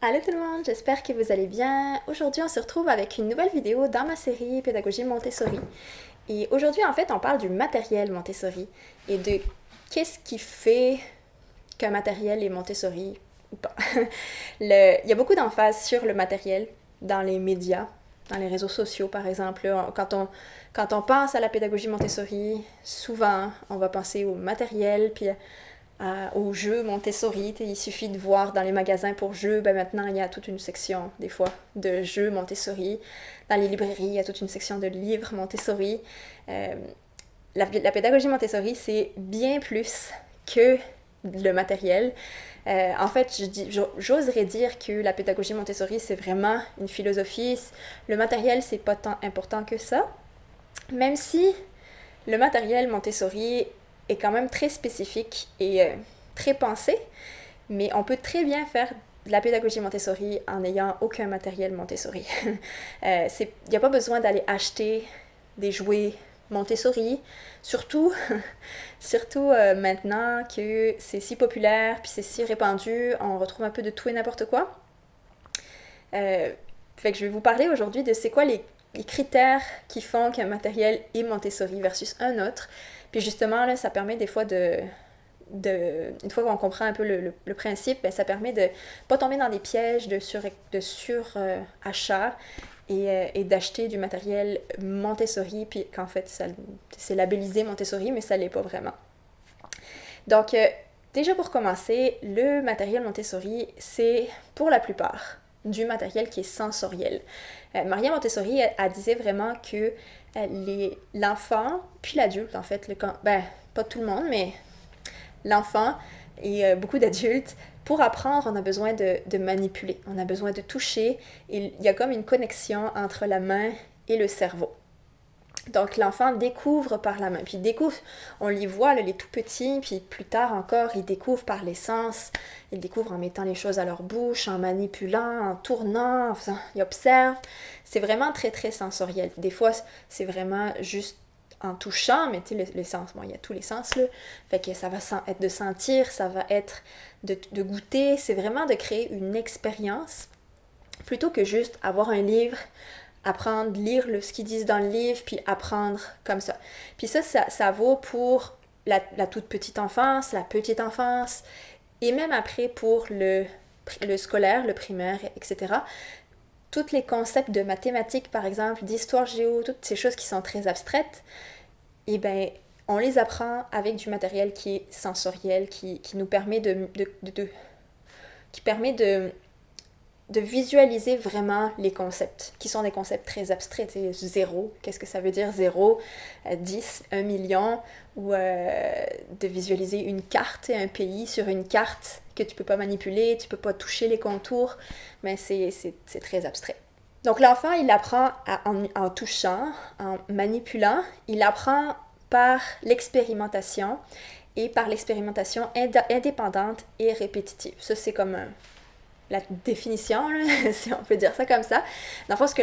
Allô tout le monde, j'espère que vous allez bien. Aujourd'hui, on se retrouve avec une nouvelle vidéo dans ma série Pédagogie Montessori. Et aujourd'hui, en fait, on parle du matériel Montessori et de qu'est-ce qui fait qu'un matériel est Montessori ou pas. Il y a beaucoup d'emphase sur le matériel dans les médias, dans les réseaux sociaux par exemple. Quand on pense à la pédagogie Montessori, souvent on va penser au matériel, puis aux jeux Montessori. Il suffit de voir dans les magasins pour jeux, ben maintenant il y a toute une section, des fois, de jeux Montessori. Dans les librairies, il y a toute une section de livres Montessori. Euh, la pédagogie Montessori, c'est bien plus que le matériel. En fait, j'oserais dire que la pédagogie Montessori, c'est vraiment une philosophie. Le matériel, c'est pas tant important que ça. Même si le matériel Montessori est quand même très spécifique et très pensé, mais on peut très bien faire de la pédagogie Montessori en n'ayant aucun matériel Montessori. Il n'y a pas besoin d'aller acheter des jouets Montessori, surtout, maintenant que c'est si populaire, puis c'est si répandu, on retrouve un peu de tout et n'importe quoi. Fait que je vais vous parler aujourd'hui de c'est quoi les critères qui font qu'un matériel est Montessori versus un autre. Puis justement, là, ça permet des fois une fois qu'on comprend un peu le principe, ben, ça permet de pas tomber dans des pièges de surachat et d'acheter du matériel Montessori, puis qu'en fait, c'est labellisé Montessori, mais ça l'est pas vraiment. Donc, déjà pour commencer, le matériel Montessori, c'est pour la plupart du matériel qui est sensoriel. Maria Montessori, elle disait vraiment que l'enfant, puis l'adulte en fait, pas tout le monde, mais l'enfant et beaucoup d'adultes, pour apprendre, on a besoin de manipuler, on a besoin de toucher, et il y a comme une connexion entre la main et le cerveau. Donc l'enfant découvre par la main, puis il découvre, on les voit, là, les tout petits, puis plus tard encore, ils découvrent par les sens, ils découvrent en mettant les choses à leur bouche, en manipulant, en tournant, en faisant, ils observent. C'est vraiment très très sensoriel. Des fois, c'est vraiment juste en touchant, mais tu sais, les sens, bon, il y a tous les sens là, fait que ça va être de sentir, ça va être de goûter, c'est vraiment de créer une expérience, plutôt que juste avoir un livre, apprendre, lire ce qu'ils disent dans le livre, puis apprendre comme ça. Puis ça vaut pour la toute petite enfance, la petite enfance, et même après pour le scolaire, le primaire, etc. Tous les concepts de mathématiques, par exemple, d'histoire géo, toutes ces choses qui sont très abstraites, eh bien, on les apprend avec du matériel qui est sensoriel, qui nous permet qui permet de visualiser vraiment les concepts, qui sont des concepts très abstraits. Zéro, qu'est-ce que ça veut dire zéro, 10, 1 million, ou de visualiser une carte, un pays sur une carte que tu peux pas manipuler, tu peux pas toucher les contours, mais c'est très abstrait. Donc l'enfant, il apprend en touchant, en manipulant, il apprend par l'expérimentation et par l'expérimentation indépendante et répétitive. Ça, c'est comme la définition, là, si on peut dire ça comme ça. Dans le fond, ce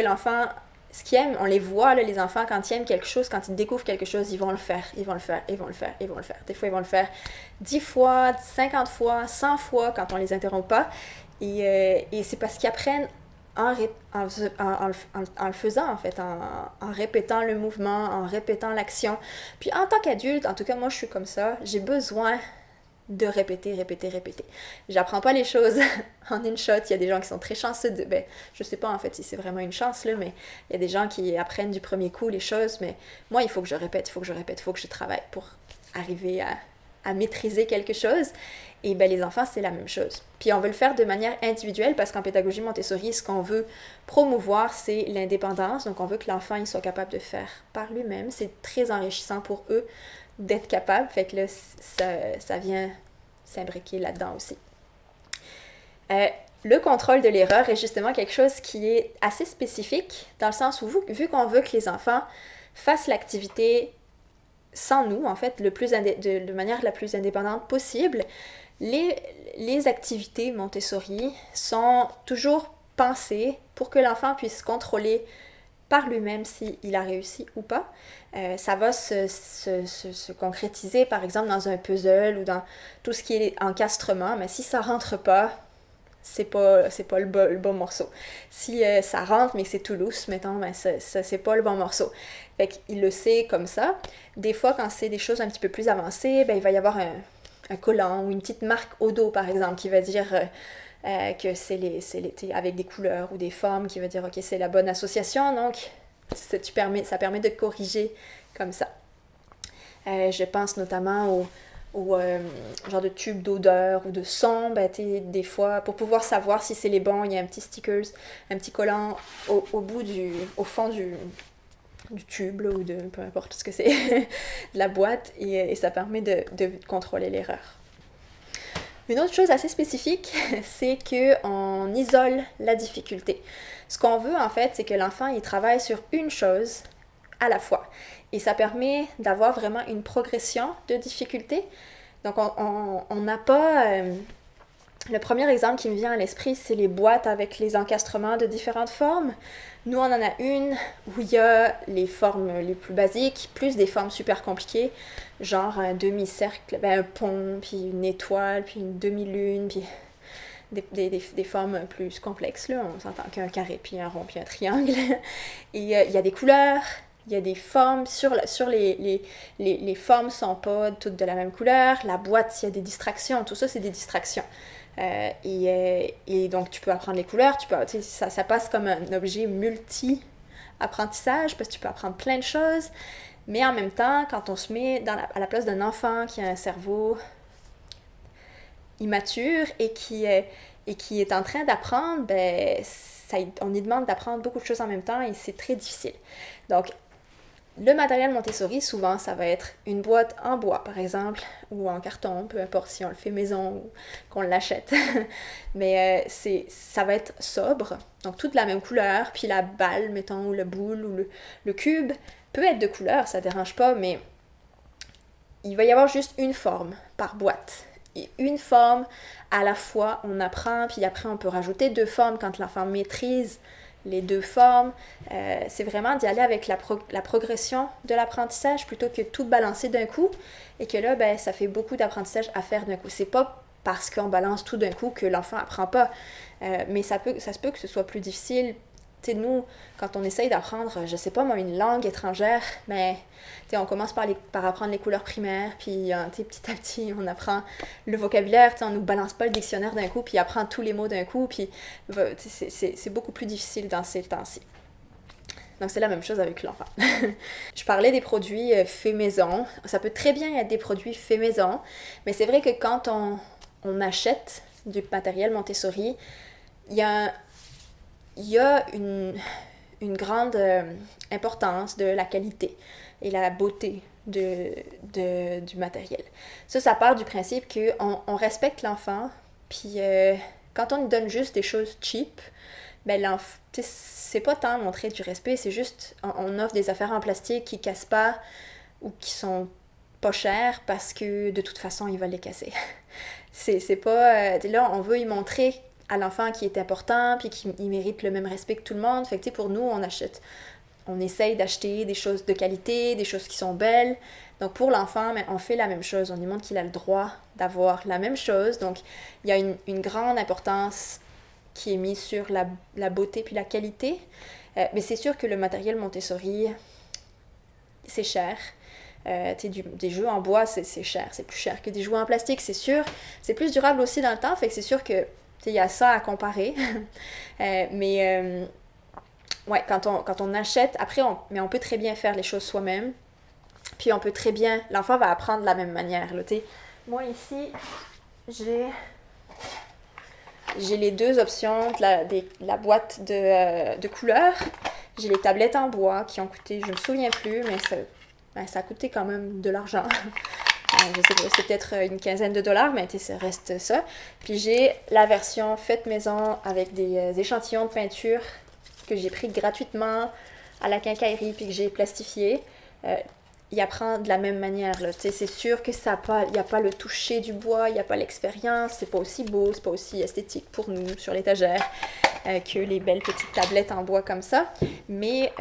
qu'ils aiment, on les voit, là, les enfants, quand ils aiment quelque chose, quand ils découvrent quelque chose, ils vont le faire, ils vont le faire, ils vont le faire, ils vont le faire. Des fois, ils vont le faire 10 fois, 50 fois, 100 fois quand on les interrompt pas. Et c'est parce qu'ils apprennent en le faisant, en fait, en répétant le mouvement, en répétant l'action. Puis en tant qu'adulte, en tout cas, moi, je suis comme ça, j'ai besoin de répéter, répéter, répéter. J'apprends pas les choses en une shot. Il y a des gens qui sont très chanceux je sais pas en fait si c'est vraiment une chance là, mais il y a des gens qui apprennent du premier coup les choses, mais moi il faut que je répète, il faut que je répète, il faut que je travaille pour arriver à maîtriser quelque chose. Et ben les enfants c'est la même chose. Puis on veut le faire de manière individuelle parce qu'en pédagogie Montessori, ce qu'on veut promouvoir c'est l'indépendance. Donc on veut que l'enfant il soit capable de faire par lui-même. C'est très enrichissant pour eux d'être capable. Fait que là, ça vient s'imbriquer là-dedans aussi. Le contrôle de l'erreur est justement quelque chose qui est assez spécifique, dans le sens où, vu qu'on veut que les enfants fassent l'activité sans nous, en fait, de manière la plus indépendante possible, les activités Montessori sont toujours pensées pour que l'enfant puisse contrôler par lui-même s'il a réussi ou pas. Ça va se concrétiser, par exemple, dans un puzzle ou dans tout ce qui est encastrement, mais si ça rentre pas, c'est pas le bon morceau. Si ça rentre mais que c'est tout lousse, mettons, ben ça c'est pas le bon morceau. Fait qu'il le sait comme ça. Des fois, quand c'est des choses un petit peu plus avancées, ben il va y avoir un collant ou une petite marque au dos, par exemple, qui va dire que c'est avec des couleurs ou des formes, qui va dire, ok, c'est la bonne association, donc ça permet de corriger comme ça. Je pense notamment au genre de tube d'odeur ou de son, ben, des fois, pour pouvoir savoir si c'est les bons, il y a un petit stickers, un petit collant au fond du tube, là, ou de peu importe ce que c'est, de la boîte, et ça permet de contrôler l'erreur. Une autre chose assez spécifique, c'est qu'on isole la difficulté. Ce qu'on veut, en fait, c'est que l'enfant, il travaille sur une chose à la fois. Et ça permet d'avoir vraiment une progression de difficulté. Donc, on n'a pas... le premier exemple qui me vient à l'esprit, c'est les boîtes avec les encastrements de différentes formes. Nous, on en a une où il y a les formes les plus basiques, plus des formes super compliquées, genre un demi-cercle, un pont, puis une étoile, puis une demi-lune, puis des formes plus complexes, là. On s'entend qu'un carré, puis un rond, puis un triangle. Et il y a des couleurs, il y a des formes, sur les formes sont pas toutes de la même couleur, la boîte, il y a des distractions, tout ça, c'est des distractions. Et donc, tu peux apprendre les couleurs, ça passe comme un objet multi-apprentissage, parce que tu peux apprendre plein de choses, mais en même temps, quand on se met à la place d'un enfant qui a un cerveau immature et qui est en train d'apprendre, ben, on lui demande d'apprendre beaucoup de choses en même temps et c'est très difficile. Donc, le matériel Montessori, souvent, ça va être une boîte en bois, par exemple, ou en carton, peu importe si on le fait maison ou qu'on l'achète. Mais ça va être sobre, donc toute la même couleur, puis la balle, mettons, ou le boule, ou le cube, peut être de couleur, ça dérange pas, mais il va y avoir juste une forme par boîte. Et une forme à la fois, on apprend, puis après on peut rajouter 2 formes quand l'enfant maîtrise les 2 formes. C'est vraiment d'y aller avec la progression de l'apprentissage plutôt que tout balancer d'un coup. Et que là, ben, ça fait beaucoup d'apprentissage à faire d'un coup. C'est pas parce qu'on balance tout d'un coup que l'enfant apprend pas. Mais ça se peut que ce soit plus difficile. Tu sais, nous, quand on essaye d'apprendre, je sais pas moi, une langue étrangère, mais on commence par apprendre les couleurs primaires, puis petit à petit, on apprend le vocabulaire, on nous balance pas le dictionnaire d'un coup, puis apprend tous les mots d'un coup, puis c'est beaucoup plus difficile dans ces temps-ci. Donc c'est la même chose avec l'enfant. Je parlais des produits faits maison. Ça peut très bien être des produits faits maison, mais c'est vrai que quand on achète du matériel Montessori, il y a une grande importance de la qualité et la beauté du matériel. Ça part du principe qu'on respecte l'enfant, puis quand on lui donne juste des choses cheap, ben c'est pas tant montrer du respect, c'est juste on offre des affaires en plastique qui cassent pas ou qui sont pas chères parce que de toute façon il va les casser. c'est pas... là, on veut y montrer à l'enfant qui est important, puis qui mérite le même respect que tout le monde. Fait que, pour nous, on essaye d'acheter des choses de qualité, des choses qui sont belles. Donc, pour l'enfant, on fait la même chose. On lui montre qu'il a le droit d'avoir la même chose. Donc, il y a une grande importance qui est mise sur la beauté puis la qualité. Mais c'est sûr que le matériel Montessori, c'est cher. Des jeux en bois, c'est cher. C'est plus cher que des jouets en plastique, c'est sûr. C'est plus durable aussi dans le temps, fait que c'est sûr que il y a ça à comparer. Ouais, quand on achète, après, on peut très bien faire les choses soi-même. Puis on peut très bien... L'enfant va apprendre de la même manière. Là, moi, ici, j'ai les 2 options de la boîte de couleurs. J'ai les tablettes en bois qui ont coûté, je ne me souviens plus, mais ça a coûté quand même de l'argent. Je sais pas, c'est peut-être une quinzaine de dollars, mais ça reste ça. Puis j'ai la version faite maison avec des échantillons de peinture que j'ai pris gratuitement à la quincaillerie puis que j'ai plastifié. Il apprend de la même manière. Là. C'est sûr que il n'y a pas le toucher du bois, il n'y a pas l'expérience, c'est pas aussi beau, c'est pas aussi esthétique pour nous sur l'étagère que les belles petites tablettes en bois comme ça. Mais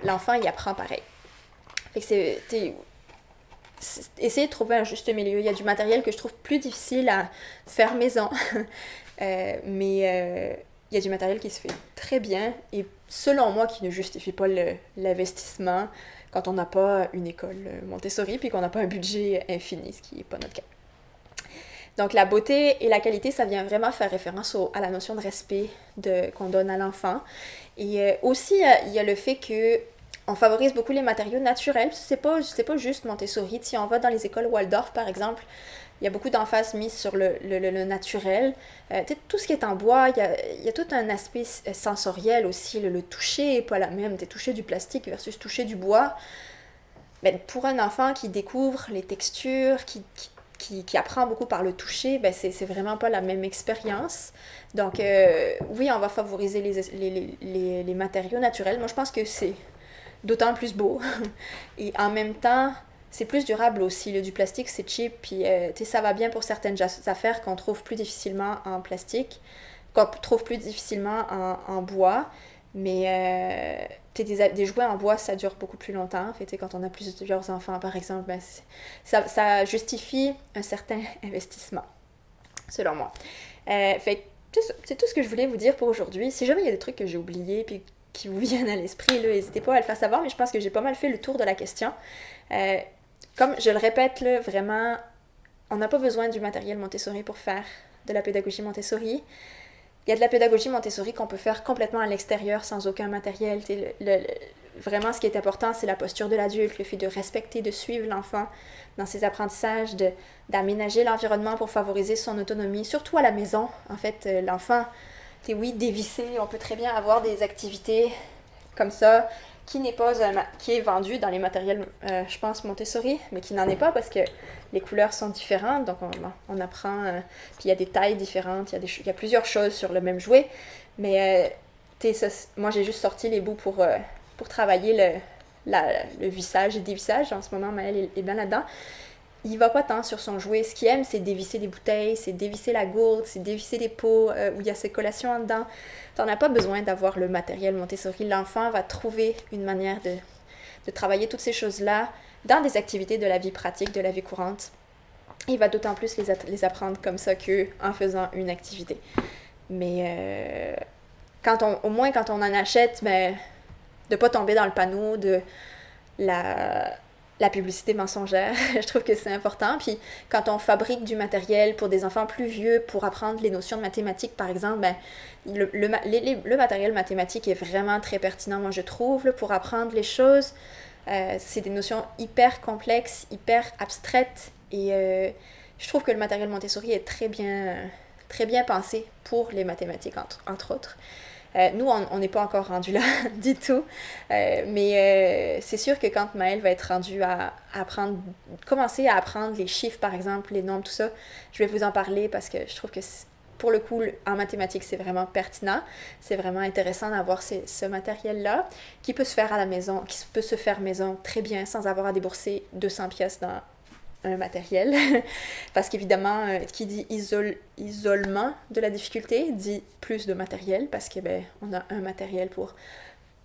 l'enfant, il apprend pareil. Fait que essayer de trouver un juste milieu. Il y a du matériel que je trouve plus difficile à faire maison. Mais il y a du matériel qui se fait très bien et selon moi qui ne justifie pas l'investissement quand on n'a pas une école Montessori puis qu'on n'a pas un budget infini, ce qui n'est pas notre cas. Donc la beauté et la qualité, ça vient vraiment faire référence à la notion de respect qu'on donne à l'enfant. Et aussi, il y a le fait que on favorise beaucoup les matériaux naturels. C'est pas juste Montessori. Si on va dans les écoles Waldorf, par exemple, il y a beaucoup d'emphase mise sur le naturel. Tout ce qui est en bois, il y a tout un aspect sensoriel aussi. Le toucher n'est pas la même. Toucher du plastique versus toucher du bois. Ben, pour un enfant qui découvre les textures, qui apprend beaucoup par le toucher, ben c'est vraiment pas la même expérience. Donc, oui, on va favoriser les matériaux naturels. Moi, je pense que c'est d'autant plus beau. Et en même temps, c'est plus durable aussi. Du plastique, c'est cheap, puis ça va bien pour certaines affaires qu'on trouve plus difficilement en plastique, qu'on trouve plus difficilement en bois. Mais des jouets en bois, ça dure beaucoup plus longtemps. Fait, quand on a plusieurs enfants, par exemple, ben, ça justifie un certain investissement, selon moi. Fait c'est tout ce que je voulais vous dire pour aujourd'hui. Si jamais il y a des trucs que j'ai oubliés puis qui vous viennent à l'esprit, n'hésitez pas à le faire savoir, mais je pense que j'ai pas mal fait le tour de la question. Comme je le répète, là, vraiment, on n'a pas besoin du matériel Montessori pour faire de la pédagogie Montessori. Il y a de la pédagogie Montessori qu'on peut faire complètement à l'extérieur sans aucun matériel. Vraiment, ce qui est important, c'est la posture de l'adulte, le fait de respecter, de suivre l'enfant dans ses apprentissages, d'aménager l'environnement pour favoriser son autonomie, surtout à la maison. En fait, l'enfant, oui, dévissé, on peut très bien avoir des activités comme ça, qui est vendu dans les matériels, je pense, Montessori, mais qui n'en est pas parce que les couleurs sont différentes, donc on apprend, puis il y a des tailles différentes, il y a plusieurs choses sur le même jouet, mais moi j'ai juste sorti les bouts pour travailler le vissage et dévissage. En ce moment, Maëlle est bien là-dedans. Il va pas tant sur son jouet. Ce qu'il aime, c'est dévisser des bouteilles, c'est dévisser la gourde, c'est dévisser des pots où il y a ses collations en dedans. T'en as pas besoin d'avoir le matériel Montessori. L'enfant va trouver une manière de travailler toutes ces choses-là dans des activités de la vie pratique, de la vie courante. Il va d'autant plus les apprendre comme ça qu'en faisant une activité. Mais au moins quand on en achète, ben, de pas tomber dans le panneau de la publicité mensongère. Je trouve que c'est important. Puis quand on fabrique du matériel pour des enfants plus vieux, pour apprendre les notions de mathématiques, par exemple, ben, le matériel mathématique est vraiment très pertinent, moi je trouve, là, pour apprendre les choses. C'est des notions hyper complexes, hyper abstraites. Et je trouve que le matériel Montessori est très bien pensé pour les mathématiques, entre autres. Nous, on n'est pas encore rendu là du tout, mais c'est sûr que quand Maëlle va être rendue à commencer à apprendre les chiffres, par exemple, les nombres, tout ça, je vais vous en parler parce que je trouve que pour le coup, en mathématiques, c'est vraiment pertinent. C'est vraiment intéressant d'avoir ce matériel-là qui peut se faire à la maison, qui peut se faire maison très bien sans avoir à débourser 200 pièces dans un matériel, parce qu'évidemment, qui dit isolement de la difficulté, dit plus de matériel, parce que on a un matériel pour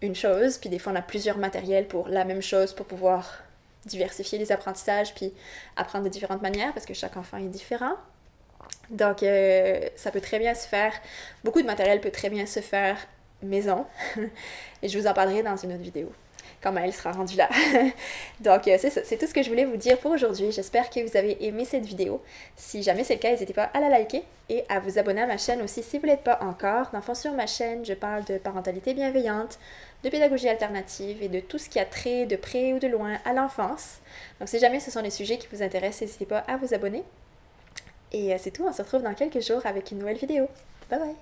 une chose, puis des fois on a plusieurs matériels pour la même chose, pour pouvoir diversifier les apprentissages, puis apprendre de différentes manières, parce que chaque enfant est différent. Donc, ça peut très bien se faire, beaucoup de matériel peut très bien se faire maison, et je vous en parlerai dans une autre vidéo quand Maëlle sera rendue là. Donc, c'est tout ce que je voulais vous dire pour aujourd'hui. J'espère que vous avez aimé cette vidéo. Si jamais c'est le cas, n'hésitez pas à la liker et à vous abonner à ma chaîne aussi si vous ne l'êtes pas encore. Dans le fond, sur ma chaîne, je parle de parentalité bienveillante, de pédagogie alternative et de tout ce qui a trait de près ou de loin à l'enfance. Donc, si jamais ce sont les sujets qui vous intéressent, n'hésitez pas à vous abonner. Et c'est tout, on se retrouve dans quelques jours avec une nouvelle vidéo. Bye bye!